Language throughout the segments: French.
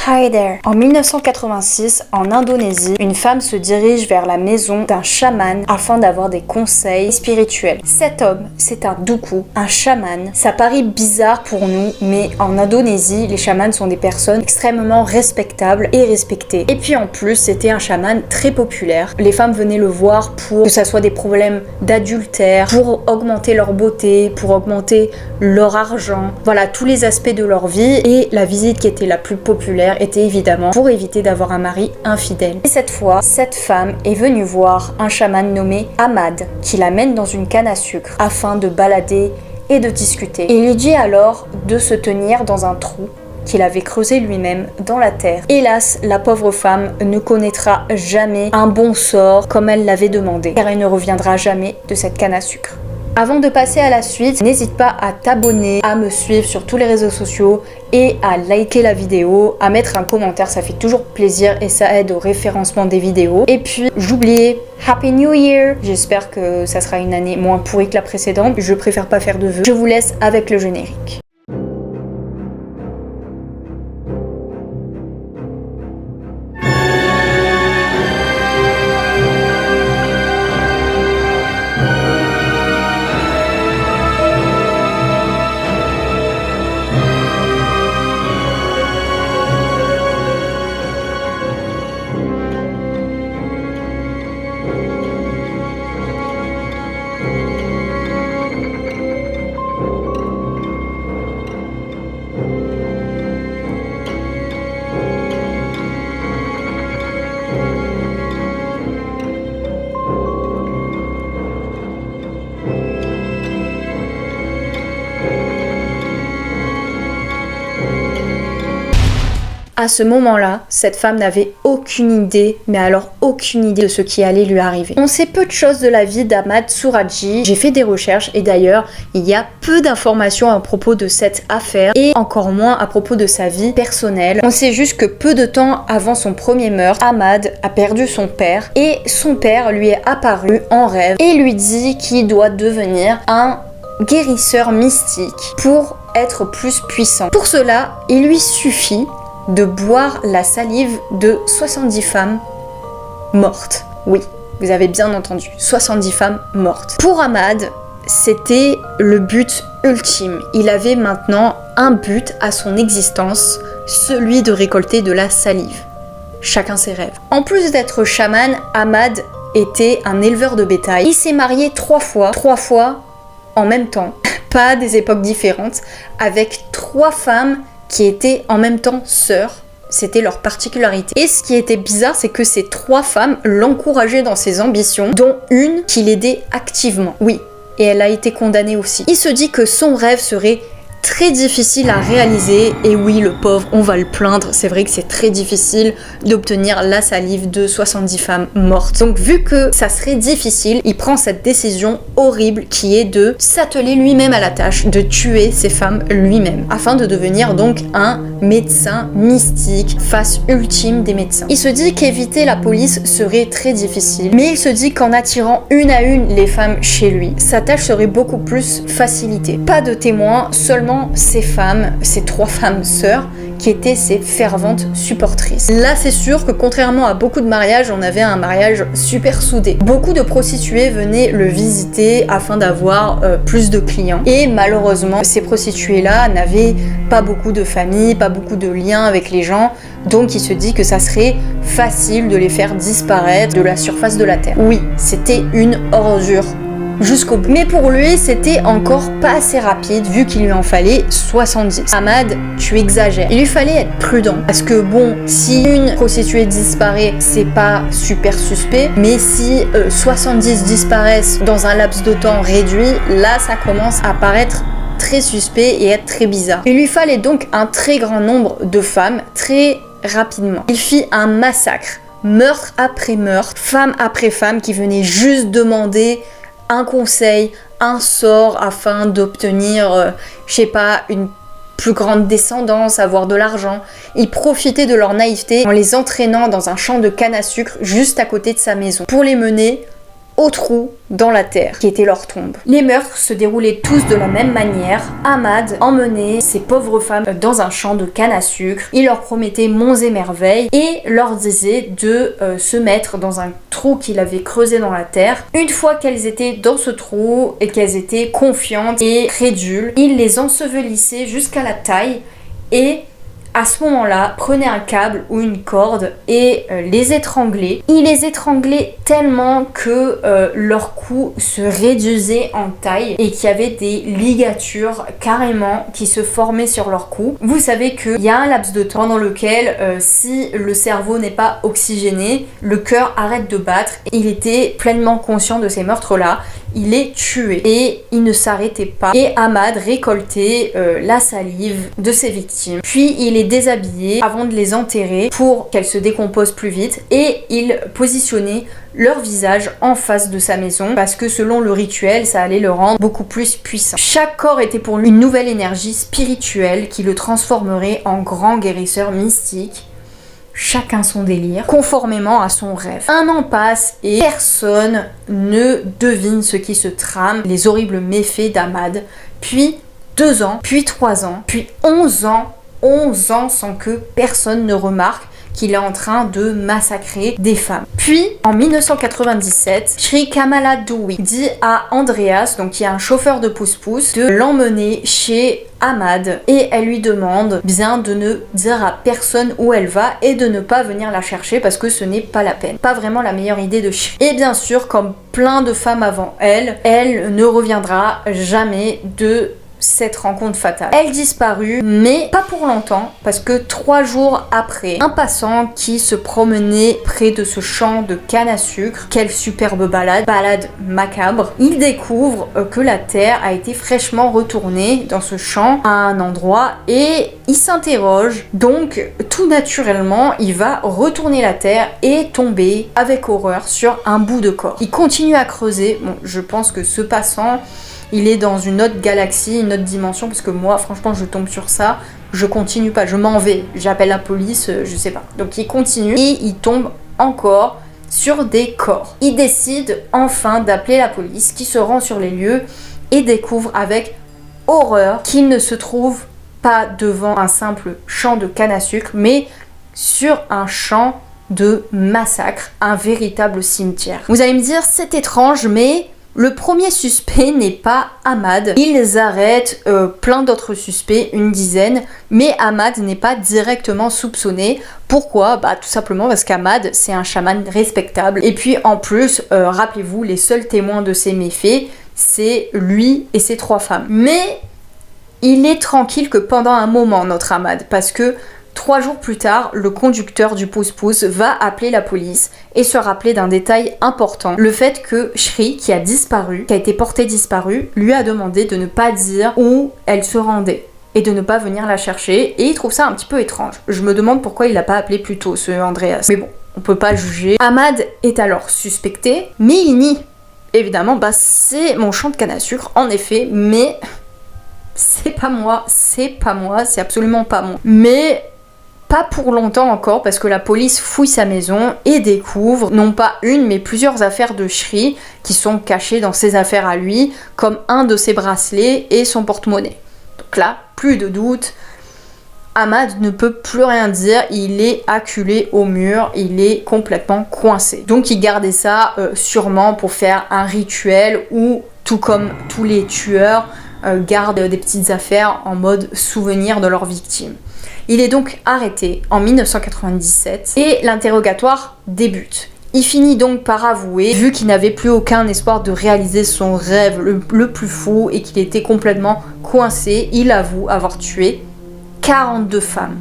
Hi there! En 1986, en Indonésie, une femme se dirige vers la maison d'un chaman afin d'avoir des conseils spirituels. Cet homme, c'est un duku, un chaman. Ça paraît bizarre pour nous, mais en Indonésie, les chamans sont des personnes extrêmement respectables et respectées. Et puis en plus, c'était un chaman très populaire. Les femmes venaient le voir pour que ça soit des problèmes d'adultère, pour augmenter leur beauté, pour augmenter leur argent. Voilà, tous les aspects de leur vie. Et la visite qui était la plus populaire était évidemment pour éviter d'avoir un mari infidèle. Et cette fois, cette femme est venue voir un chaman nommé Ahmad qui l'amène dans une canne à sucre afin de balader et de discuter. Il lui dit alors de se tenir dans un trou qu'il avait creusé lui-même dans la terre. Hélas, la pauvre femme ne connaîtra jamais un bon sort comme elle l'avait demandé, car elle ne reviendra jamais de cette canne à sucre. Avant de passer à la suite, n'hésite pas à t'abonner, à me suivre sur tous les réseaux sociaux et à liker la vidéo, à mettre un commentaire, ça fait toujours plaisir et ça aide au référencement des vidéos. Et puis, j'oubliais, Happy New Year! J'espère que ça sera une année moins pourrie que la précédente, je préfère pas faire de vœux. Je vous laisse avec le générique. À ce moment-là, cette femme n'avait aucune idée, mais alors aucune idée de ce qui allait lui arriver. On sait peu de choses de la vie d'Ahmad Suraji. J'ai fait des recherches et d'ailleurs, il y a peu d'informations à propos de cette affaire et encore moins à propos de sa vie personnelle. On sait juste que peu de temps avant son premier meurtre, Ahmad a perdu son père et son père lui est apparu en rêve et lui dit qu'il doit devenir un guérisseur mystique pour être plus puissant. Pour cela, il lui suffit de boire la salive de 70 femmes mortes. Oui, vous avez bien entendu, 70 femmes mortes. Pour Ahmad, c'était le but ultime. Il avait maintenant un but à son existence, celui de récolter de la salive. Chacun ses rêves. En plus d'être chaman, Ahmad était un éleveur de bétail. Il s'est marié 3 fois en même temps, pas à des époques différentes, avec 3 femmes qui étaient en même temps sœurs. C'était leur particularité. Et ce qui était bizarre, c'est que ces 3 femmes l'encourageaient dans ses ambitions, dont une qui l'aidait activement. Oui, et elle a été condamnée aussi. Il se dit que son rêve serait très difficile à réaliser, et oui, le pauvre, on va le plaindre, c'est vrai que c'est très difficile d'obtenir la salive de 70 femmes mortes. Donc vu que ça serait difficile, il prend cette décision horrible qui est de s'atteler lui-même à la tâche, de tuer ces femmes lui-même, afin de devenir donc un médecin mystique, face ultime des médecins. Il se dit qu'éviter la police serait très difficile, mais il se dit qu'en attirant une à une les femmes chez lui, sa tâche serait beaucoup plus facilitée. Pas de témoins, seulement ces femmes, ces 3 femmes sœurs, qui étaient ses ferventes supportrices. Là, c'est sûr que contrairement à beaucoup de mariages, on avait un mariage super soudé. Beaucoup de prostituées venaient le visiter afin d'avoir plus de clients. Et malheureusement, ces prostituées-là n'avaient pas beaucoup de famille, pas beaucoup de liens avec les gens. Donc il se dit que ça serait facile de les faire disparaître de la surface de la Terre. Oui, c'était une ordure jusqu'au bout. Mais pour lui, c'était encore pas assez rapide vu qu'il lui en fallait 70. Ahmad, tu exagères. Il lui fallait être prudent parce que bon, si une prostituée disparaît, c'est pas super suspect, mais si 70 disparaissent dans un laps de temps réduit, là ça commence à paraître très suspect et être très bizarre. Il lui fallait donc un très grand nombre de femmes très rapidement. Il fit un massacre, meurtre après meurtre, femme après femme qui venait juste demander un conseil, un sort afin d'obtenir, je sais pas, une plus grande descendance, avoir de l'argent. Il profitait de leur naïveté en les entraînant dans un champ de canne à sucre juste à côté de sa maison pour les mener au trou dans la terre, qui était leur tombe. Les meurtres se déroulaient tous de la même manière. Ahmad emmenait ces pauvres femmes dans un champ de canne à sucre. Il leur promettait monts et merveilles et leur disait de se mettre dans un trou qu'il avait creusé dans la terre. Une fois qu'elles étaient dans ce trou et qu'elles étaient confiantes et crédules, il les ensevelissait jusqu'à la taille et à ce moment-là, prenez un câble ou une corde et les étranglez. Il les étranglait tellement que leur cou se réduisait en taille et qu'il y avait des ligatures carrément qui se formaient sur leur cou. Vous savez qu'il y a un laps de temps pendant lequel, si le cerveau n'est pas oxygéné, le cœur arrête de battre. Il était pleinement conscient de ces meurtres-là. Il est tué et il ne s'arrêtait pas. Et Ahmad récoltait la salive de ses victimes. Puis il les déshabillait avant de les enterrer pour qu'elles se décomposent plus vite. Et il positionnait leur visage en face de sa maison parce que selon le rituel, ça allait le rendre beaucoup plus puissant. Chaque corps était pour lui une nouvelle énergie spirituelle qui le transformerait en grand guérisseur mystique. Chacun son délire, conformément à son rêve. Un an passe et personne ne devine ce qui se trame, les horribles méfaits d'Ahmad. Puis 2 ans, puis 3 ans, puis 11 ans, 11 ans sans que personne ne remarque qu'il est en train de massacrer des femmes. Puis, en 1997, Sri Kamaladewi dit à Andreas, donc qui est un chauffeur de pousse-pousse, de l'emmener chez Ahmad et elle lui demande bien de ne dire à personne où elle va et de ne pas venir la chercher parce que ce n'est pas la peine. Pas vraiment la meilleure idée de Sri. Et bien sûr, comme plein de femmes avant elle, elle ne reviendra jamais de cette rencontre fatale. Elle disparut, mais pas pour longtemps, parce que 3 jours après, un passant qui se promenait près de ce champ de canne à sucre, quelle superbe balade macabre, il découvre que la terre a été fraîchement retournée dans ce champ à un endroit et il s'interroge, donc tout naturellement, il va retourner la terre et tomber avec horreur sur un bout de corps. Il continue à creuser, bon, je pense que ce passant il est dans une autre galaxie, une autre dimension, parce que moi, franchement, je tombe sur ça, je continue pas, je m'en vais, j'appelle la police, je sais pas. Donc il continue et il tombe encore sur des corps. Il décide enfin d'appeler la police qui se rend sur les lieux et découvre avec horreur qu'il ne se trouve pas devant un simple champ de canne à sucre, mais sur un champ de massacre, un véritable cimetière. Vous allez me dire, c'est étrange, mais le premier suspect n'est pas Ahmad. Ils arrêtent plein d'autres suspects, une dizaine, mais Ahmad n'est pas directement soupçonné. Pourquoi ? Bah tout simplement parce qu'Ahmad, c'est un chaman respectable. Et puis en plus, rappelez-vous, les seuls témoins de ces méfaits, c'est lui et ses 3 femmes. Mais il est tranquille que pendant un moment, notre Ahmad, parce que 3 jours plus tard, le conducteur du pousse-pousse va appeler la police et se rappeler d'un détail important. Le fait que Sri, qui a disparu, qui a été portée disparue, lui a demandé de ne pas dire où elle se rendait et de ne pas venir la chercher. Et il trouve ça un petit peu étrange. Je me demande pourquoi il l'a pas appelé plus tôt, ce Andreas. Mais bon, on peut pas juger. Ahmad est alors suspecté, mais il nie. Évidemment, bah c'est mon champ de canne à sucre, en effet, mais c'est pas moi, c'est absolument pas moi. Mais pas pour longtemps encore parce que la police fouille sa maison et découvre non pas une mais plusieurs affaires de Sri qui sont cachées dans ses affaires à lui, comme un de ses bracelets et son porte-monnaie. Donc là, plus de doute, Ahmad ne peut plus rien dire, il est acculé au mur, il est complètement coincé. Donc il gardait ça sûrement pour faire un rituel où, tout comme tous les tueurs, gardent des petites affaires en mode souvenir de leurs victimes. Il est donc arrêté en 1997 et l'interrogatoire débute. Il finit donc par avouer, vu qu'il n'avait plus aucun espoir de réaliser son rêve le plus fou et qu'il était complètement coincé, il avoue avoir tué 42 femmes.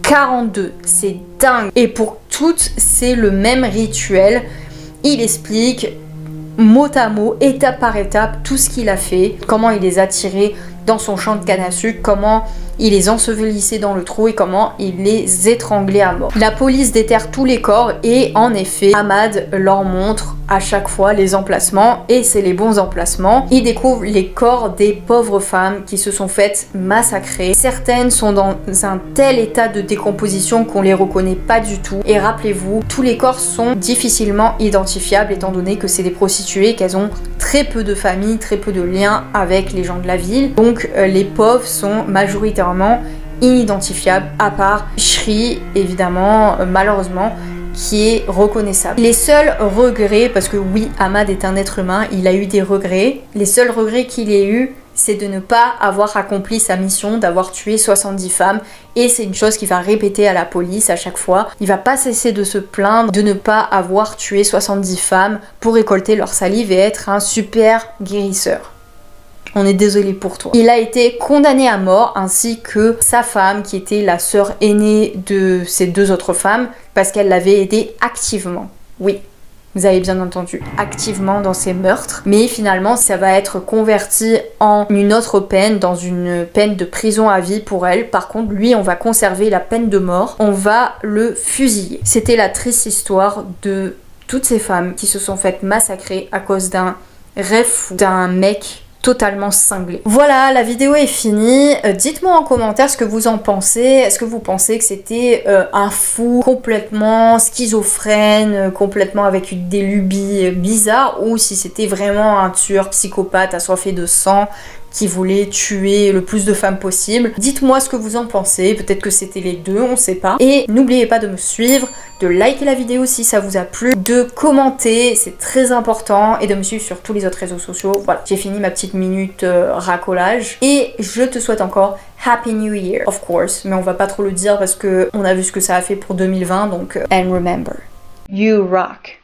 42, c'est dingue. Et pour toutes, c'est le même rituel. Il explique mot à mot, étape par étape, tout ce qu'il a fait, comment il les a tirés dans son champ de canne à sucre, comment il les ensevelissait dans le trou et comment il les étranglait à mort. La police déterre tous les corps et en effet, Ahmad leur montre à chaque fois les emplacements, et c'est les bons emplacements. Ils découvrent les corps des pauvres femmes qui se sont faites massacrer. Certaines sont dans un tel état de décomposition qu'on les reconnaît pas du tout. Et rappelez-vous, tous les corps sont difficilement identifiables étant donné que c'est des prostituées, qu'elles ont très peu de famille, très peu de liens avec les gens de la ville. Donc les pauvres sont majoritairement inidentifiables, à part Shri, évidemment, malheureusement, qui est reconnaissable. Les seuls regrets, parce que oui, Ahmad est un être humain, il a eu des regrets, les seuls regrets qu'il ait eu, c'est de ne pas avoir accompli sa mission, d'avoir tué 70 femmes, et c'est une chose qu'il va répéter à la police à chaque fois. Il va pas cesser de se plaindre de ne pas avoir tué 70 femmes pour récolter leur salive et être un super guérisseur. On est désolé pour toi. Il a été condamné à mort, ainsi que sa femme, qui était la sœur aînée de ces deux autres femmes, parce qu'elle l'avait aidé activement. Oui, vous avez bien entendu, activement dans ces meurtres. Mais finalement, ça va être converti en une autre peine, dans une peine de prison à vie pour elle. Par contre, lui, on va conserver la peine de mort. On va le fusiller. C'était la triste histoire de toutes ces femmes qui se sont faites massacrer à cause d'un rêve fou, d'un mec totalement cinglé. Voilà, la vidéo est finie. Dites-moi en commentaire ce que vous en pensez. Est-ce que vous pensez que c'était un fou complètement schizophrène, complètement avec des lubies bizarres, ou si c'était vraiment un tueur psychopathe assoiffé de sang qui voulait tuer le plus de femmes possible. Dites-moi ce que vous en pensez, peut-être que c'était les deux, on sait pas. Et n'oubliez pas de me suivre, de liker la vidéo si ça vous a plu, de commenter, c'est très important, et de me suivre sur tous les autres réseaux sociaux. Voilà, j'ai fini ma petite minute racolage, et je te souhaite encore Happy New Year, of course, mais on va pas trop le dire parce que on a vu ce que ça a fait pour 2020, donc and remember, you rock.